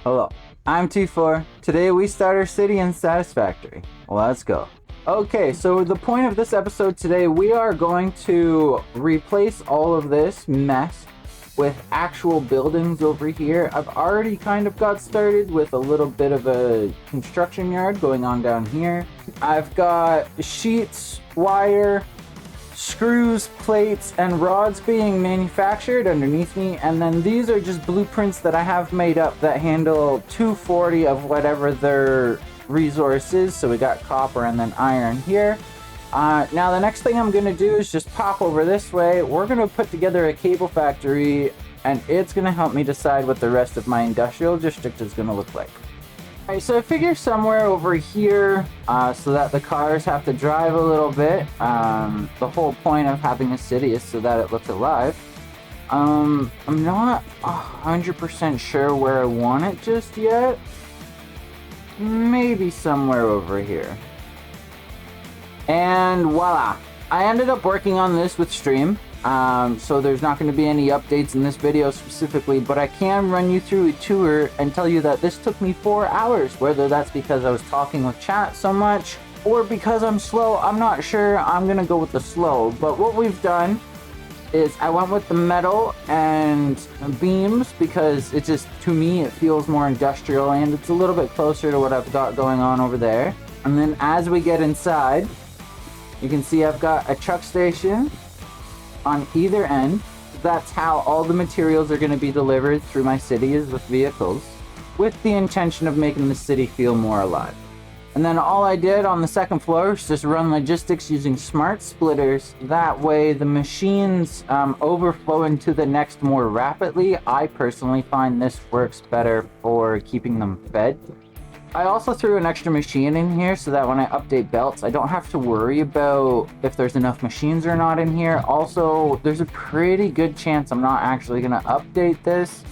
Hello, I'm T4. Today we start our city in Satisfactory. Let's go. Okay, so the point of this episode today, we are going to replace all of this mess with actual buildings over here. I've already kind of got started with a little bit of a construction yard going on down here. I've got sheets, wire, screws, plates, and rods being manufactured underneath me, and then these are just blueprints that I have made up that handle 240 of whatever their resource is. So we got copper and then iron here. Now the next thing I'm gonna do is just pop over this way. We're gonna put together a cable factory, and it's gonna help me decide what the rest of my industrial district is gonna look like. Alright, so I figure somewhere over here, so that the cars have to drive a little bit. The whole point of having a city is so that it looks alive. I'm not 100% sure where I want it just yet. Maybe somewhere over here. And voila! I ended up working on this with Stream. So there's not going to be any updates in this video specifically, but I can run you through a tour and tell you that this took me 4 hours. Whether that's because I was talking with chat so much or because I'm slow, I'm not sure. I'm going to go with the slow. But what we've done is I went with the metal and beams because it just, to me, it feels more industrial and it's a little bit closer to what I've got going on over there. And then as we get inside, you can see I've got a truck station on either end. That's how all the materials are going to be delivered through my city, is with vehicles, with the intention of making the city feel more alive. And then all I did on the second floor is just run logistics using smart splitters. That way the machines overflow into the next more rapidly. I personally find this works better for keeping them fed. I also threw an extra machine in here so that when I update belts, I don't have to worry about if there's enough machines or not in here. Also, there's a pretty good chance I'm not actually going to update this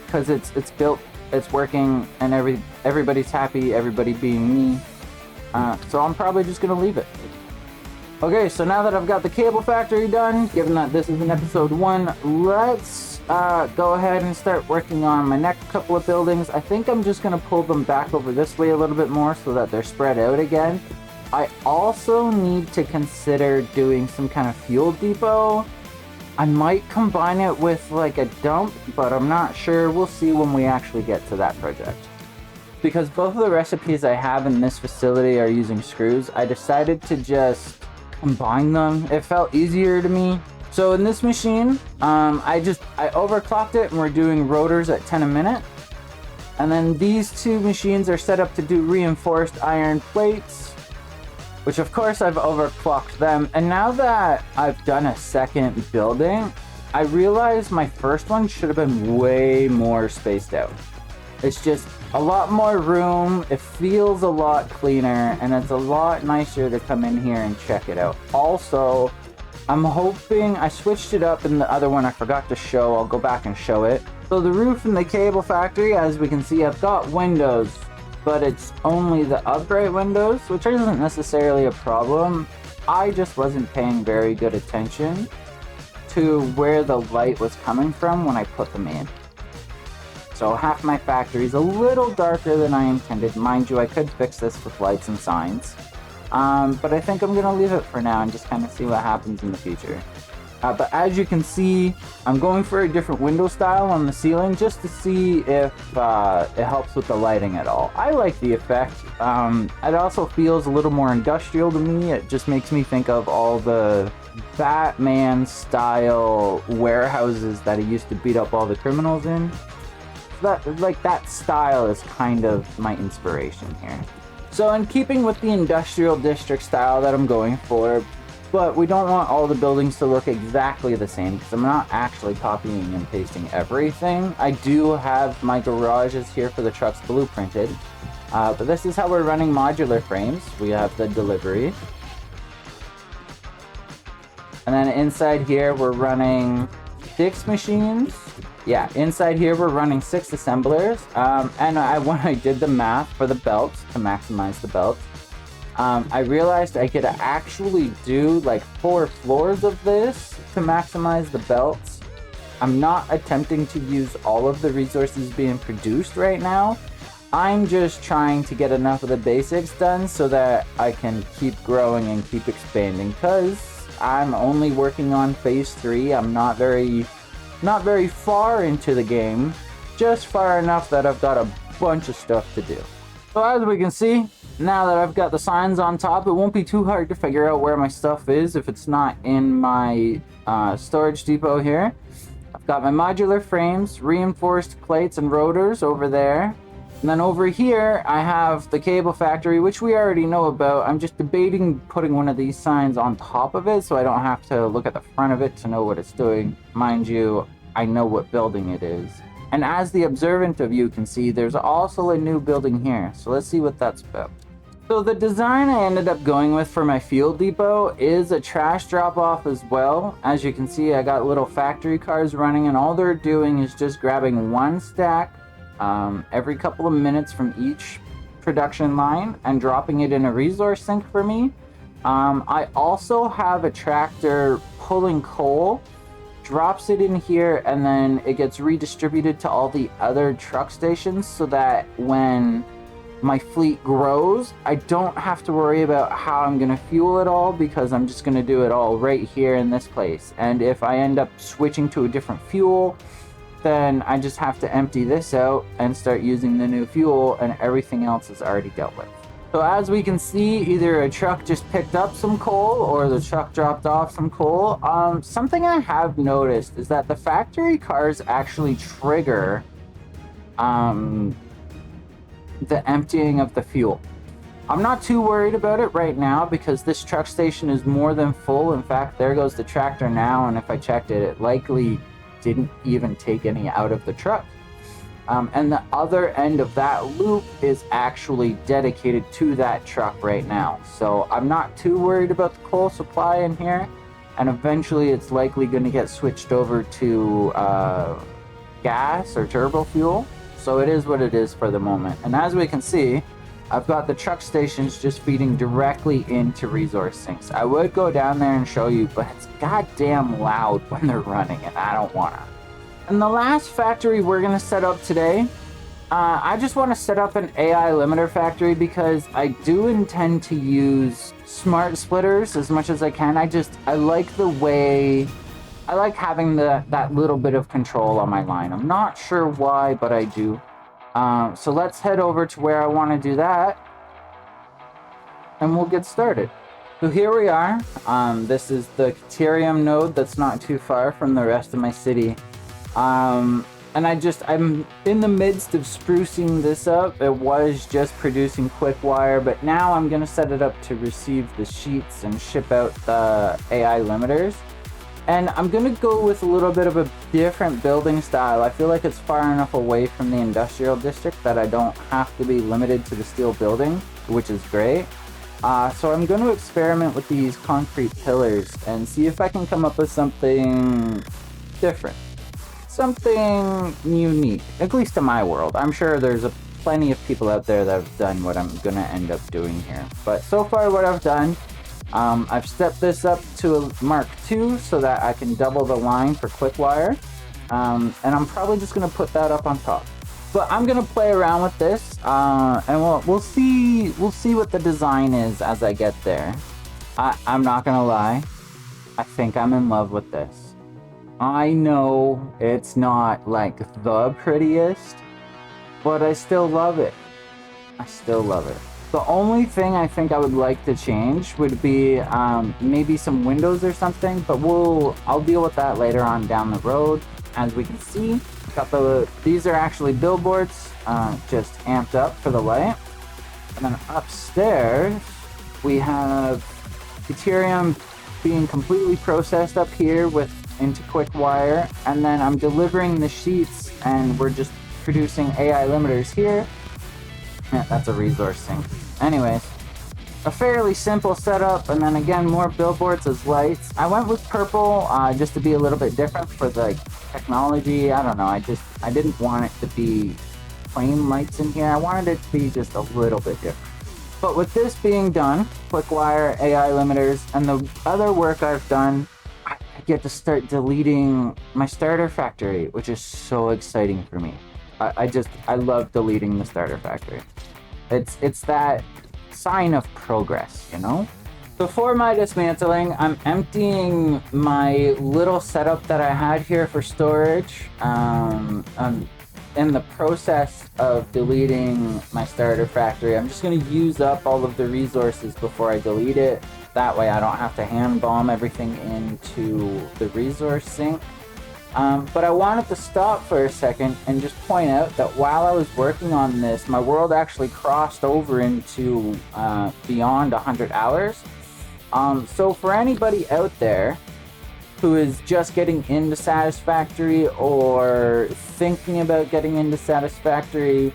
because it's built, it's working, and everybody's happy, everybody being me. So I'm probably just going to leave it. Okay, so now that I've got the cable factory done, given that this is in episode 1, let's go ahead and start working on my next couple of buildings. I think I'm just going to pull them back over this way a little bit more so that they're spread out again. I also need to consider doing some kind of fuel depot. I might combine it with like a dump, but I'm not sure. We'll see when we actually get to that project. Because both of the recipes I have in this facility are using screws, I decided to just combine them. It felt easier to me. So in this machine, I overclocked it and we're doing rotors at 10 a minute. And then these two machines are set up to do reinforced iron plates, which of course I've overclocked them. And now that I've done a second building, I realized my first one should have been way more spaced out. It's just a lot more room, it feels a lot cleaner, and it's a lot nicer to come in here and check it out. Also, I'm hoping, I switched it up in the other one I forgot to show. I'll go back and show it. So the roof in the cable factory, as we can see, I've got windows, but it's only the upright windows, which isn't necessarily a problem. I just wasn't paying very good attention to where the light was coming from when I put them in. So half my factory is a little darker than I intended. Mind you, I could fix this with lights and signs. But I think I'm going to leave it for now and just kind of see what happens in the future. But as you can see, I'm going for a different window style on the ceiling just to see if it helps with the lighting at all. I like the effect. It also feels a little more industrial to me. It just makes me think of all the Batman style warehouses that he used to beat up all the criminals in. That style is kind of my inspiration here. So in keeping with the industrial district style that I'm going for, but we don't want all the buildings to look exactly the same because I'm not actually copying and pasting everything. I do have my garages here for the trucks blueprinted, but this is how we're running modular frames. We have the delivery. And then inside here we're running 6 machines. Yeah, inside here we're running 6 assemblers, and when I did the math for the belts, to maximize the belts, I realized I could actually do like 4 floors of this to maximize the belts, I'm not attempting to use all of the resources being produced right now. I'm just trying to get enough of the basics done so that I can keep growing and keep expanding, because I'm only working on phase 3. I'm not very far into the game, just far enough that I've got a bunch of stuff to do. So as we can see, now that I've got the signs on top, it won't be too hard to figure out where my stuff is if it's not in my storage depot here. I've got my modular frames, reinforced plates and rotors over there. And then over here, I have the cable factory, which we already know about. I'm just debating putting one of these signs on top of it so I don't have to look at the front of it to know what it's doing. Mind you, I know what building it is. And as the observant of you can see, there's also a new building here. So let's see what that's about. So the design I ended up going with for my fuel depot is a trash drop-off as well. As you can see, I got little factory cars running, and all they're doing is just grabbing one stack every couple of minutes from each production line and dropping it in a resource sink for me. I also have a tractor pulling coal, drops it in here, and then it gets redistributed to all the other truck stations so that when my fleet grows, I don't have to worry about how I'm going to fuel it all, because I'm just going to do it all right here in this place. And if I end up switching to a different fuel, then I just have to empty this out and start using the new fuel, and everything else is already dealt with. So as we can see, either a truck just picked up some coal or the truck dropped off some coal. Something I have noticed is that the factory cars actually trigger the emptying of the fuel. I'm not too worried about it right now because this truck station is more than full. In fact, there goes the tractor now, and if I checked it, it likely didn't even take any out of the truck. And the other end of that loop is actually dedicated to that truck right now. So I'm not too worried about the coal supply in here, and eventually it's likely going to get switched over to gas or turbo fuel. So it is what it is for the moment. And as we can see, I've got the truck stations just feeding directly into resource sinks. I would go down there and show you, but it's goddamn loud when they're running, and I don't want to. And the last factory we're going to set up today, I just want to set up an AI limiter factory because I do intend to use smart splitters as much as I can. I like the way, I like having that little bit of control on my line. I'm not sure why, but I do. So let's head over to where I want to do that, and we'll get started. So here we are. This is the catarium node that's not too far from the rest of my city. And I'm in the midst of sprucing this up. It was just producing quick wire, but now I'm going to set it up to receive the sheets and ship out the AI limiters. And I'm going to go with a little bit of a different building style. I feel like it's far enough away from the industrial district that I don't have to be limited to the steel building, which is great. So I'm going to experiment with these concrete pillars and see if I can come up with something different. Something unique, at least in my world. I'm sure there's plenty of people out there that have done what I'm going to end up doing here. But so far what I've done, I've stepped this up to a Mark II so that I can double the line for quick wire. And I'm probably just going to put that up on top. But I'm going to play around with this, and we'll see what the design is as I get there. I'm not going to lie. I think I'm in love with this. I know it's not like the prettiest, but I still love it. I still love it. The only thing I think I would like to change would be maybe some windows or something, but I'll deal with that later on down the road. As we can see, these are actually billboards, just amped up for the light. And then upstairs, we have catarium being completely processed up here into quick wire, and then I'm delivering the sheets, and we're just producing AI limiters here. Yeah, that's a resource sink. Anyways, a fairly simple setup, and then again more billboards as lights. I went with purple just to be a little bit different for the technology. I don't know, I didn't want it to be plain lights in here. I wanted it to be just a little bit different. But with this being done, quick wire, AI limiters, and the other work I've done, I get to start deleting my starter factory, which is so exciting for me. I love deleting the starter factory. It's that sign of progress, you know? Before my dismantling, I'm emptying my little setup that I had here for storage. I'm in the process of deleting my starter factory. I'm just going to use up all of the resources before I delete it. That way I don't have to hand bomb everything into the resource sink. But I wanted to stop for a second and just point out that while I was working on this, my world actually crossed over into beyond 100 hours. So for anybody out there who is just getting into Satisfactory or thinking about getting into Satisfactory,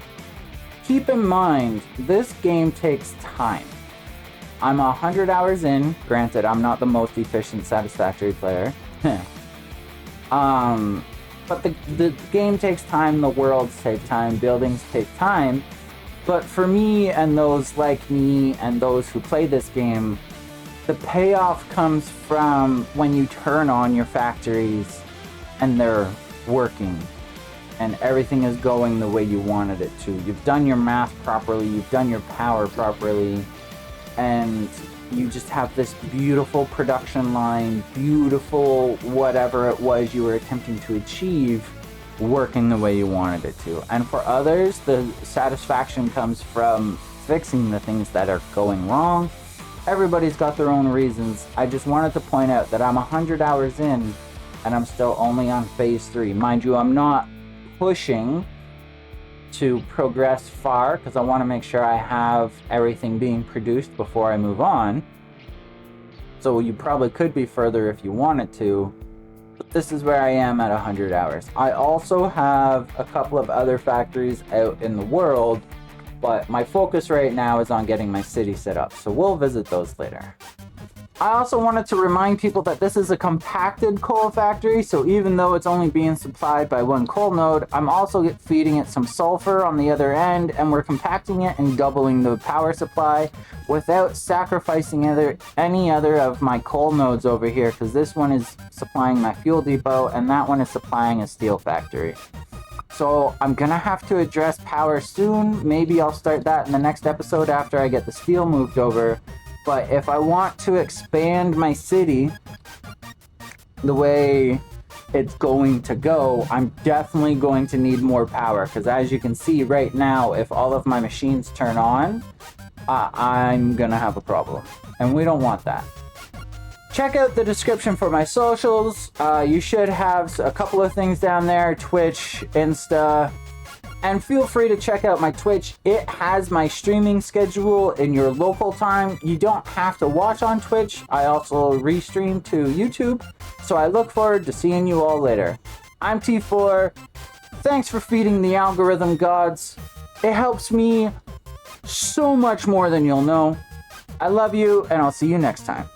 keep in mind this game takes time. I'm 100 hours in. Granted, I'm not the most efficient Satisfactory player. But the game takes time, the worlds take time, buildings take time. But for me and those like me and those who play this game, the payoff comes from when you turn on your factories and they're working and everything is going the way you wanted it to. You've done your math properly, you've done your power properly, and you just have this beautiful production line, beautiful whatever it was you were attempting to achieve, working the way you wanted it to. And for others, the satisfaction comes from fixing the things that are going wrong. Everybody's got their own reasons. I just wanted to point out that I'm 100 hours in and I'm still only on phase 3. Mind you, I'm not pushing to progress far because I want to make sure I have everything being produced before I move on. So you probably could be further if you wanted to, but this is where I am at 100 hours. I also have a couple of other factories out in the world, but my focus right now is on getting my city set up, so we'll visit those later. I also wanted to remind people that this is a compacted coal factory, so even though it's only being supplied by one coal node, I'm also feeding it some sulfur on the other end, and we're compacting it and doubling the power supply without sacrificing any other of my coal nodes over here, because this one is supplying my fuel depot, and that one is supplying a steel factory. So I'm gonna have to address power soon. Maybe I'll start that in the next episode after I get the steel moved over. But if I want to expand my city the way it's going to go, I'm definitely going to need more power. Because as you can see right now, if all of my machines turn on, I'm gonna have a problem. And we don't want that. Check out the description for my socials. You should have a couple of things down there, Twitch, Insta, and feel free to check out my Twitch. It has my streaming schedule in your local time. You don't have to watch on Twitch. I also restream to YouTube, so I look forward to seeing you all later. I'm T4. Thanks for feeding the algorithm gods. It helps me so much more than you'll know. I love you, and I'll see you next time.